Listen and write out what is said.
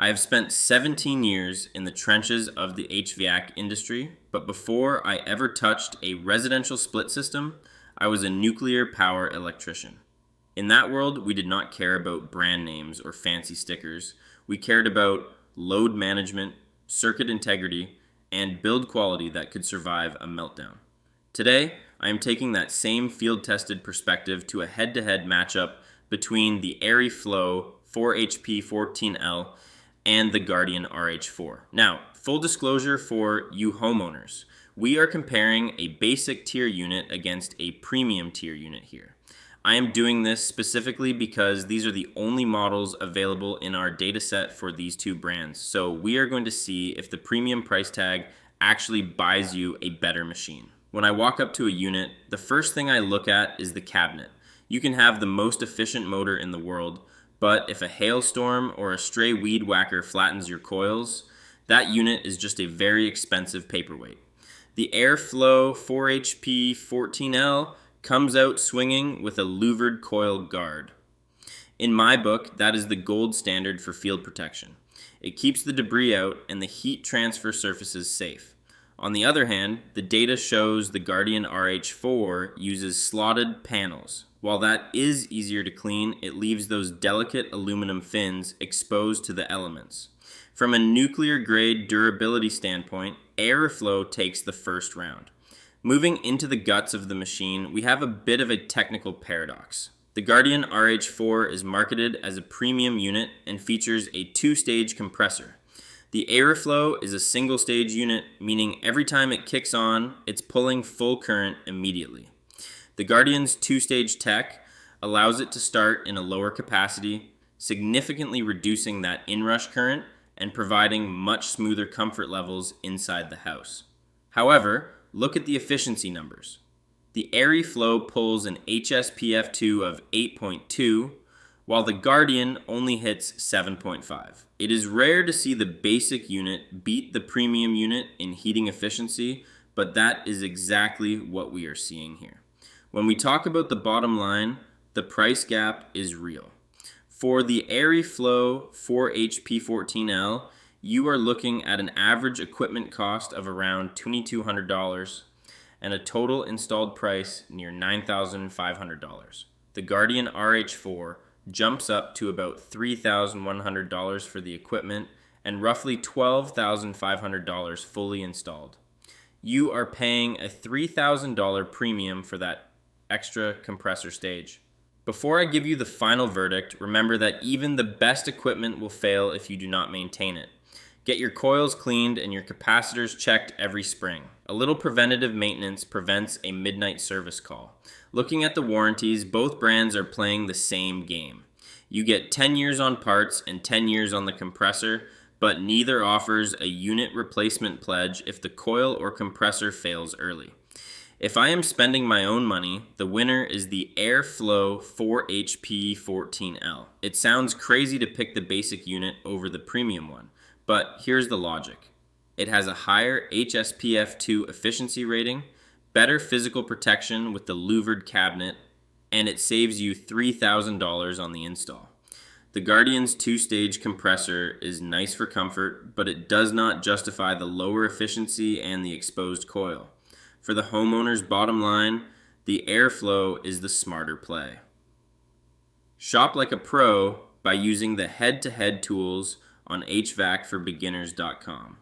I have spent 17 years in the trenches of the HVAC industry, but before I ever touched a residential split system, I was a nuclear power electrician. In that world, we did not care about brand names or fancy stickers. We cared about load management, circuit integrity, and build quality that could survive a meltdown. Today, I am taking that same field-tested perspective to a head-to-head matchup between the Aire-Flo 4HP14L and the Guardian RH4. Now, full disclosure for you homeowners, we are comparing a basic tier unit against a premium tier unit here. I am doing this specifically because these are the only models available in our data set for these two brands. So we are going to see if the premium price tag actually buys you a better machine. When I walk up to a unit, the first thing I look at is the cabinet. You can have the most efficient motor in the world, but if a hailstorm or a stray weed whacker flattens your coils, that unit is just a very expensive paperweight. The Aire-Flo 4HP14L comes out swinging with a louvered coil guard. In my book, that is the gold standard for field protection. It keeps the debris out and the heat transfer surfaces safe. On the other hand, the data shows the Guardian RH4 uses slotted panels. While that is easier to clean, it leaves those delicate aluminum fins exposed to the elements. From a nuclear grade durability standpoint, Aire-Flo takes the first round. Moving into the guts of the machine, we have a bit of a technical paradox. The Guardian RH4 is marketed as a premium unit and features a two-stage compressor. The Aire-Flo is a single-stage unit, meaning every time it kicks on, it's pulling full current immediately. The Guardian's two-stage tech allows it to start in a lower capacity, significantly reducing that inrush current and providing much smoother comfort levels inside the house. However, look at the efficiency numbers. The Aire-Flo pulls an HSPF2 of 8.2, while the Guardian only hits 7.5. It is rare to see the basic unit beat the premium unit in heating efficiency, but that is exactly what we are seeing here. When we talk about the bottom line, the price gap is real. For the Aire-Flo 4HP14L, you are looking at an average equipment cost of around $2,200 and a total installed price near $9,500. The Guardian RH4 jumps up to about $3,100 for the equipment and roughly $12,500 fully installed. You are paying a $3,000 premium for that extra compressor stage. Before I give you the final verdict, remember that even the best equipment will fail if you do not maintain it. Get your coils cleaned and your capacitors checked every spring. A little preventative maintenance prevents a midnight service call. Looking at the warranties, both brands are playing the same game. You get 10 years on parts and 10 years on the compressor, but neither offers a unit replacement pledge if the coil or compressor fails early. If I am spending my own money, the winner is the Aire-Flo 4HP14L. It sounds crazy to pick the basic unit over the premium one, but here's the logic. It has a higher HSPF2 efficiency rating, better physical protection with the louvered cabinet, and it saves you $3,000 on the install. The Guardian's two-stage compressor is nice for comfort, but it does not justify the lower efficiency and the exposed coil. For the homeowner's bottom line, the Aire-Flo is the smarter play. Shop like a pro by using the head-to-head tools on HVACforbeginners.com.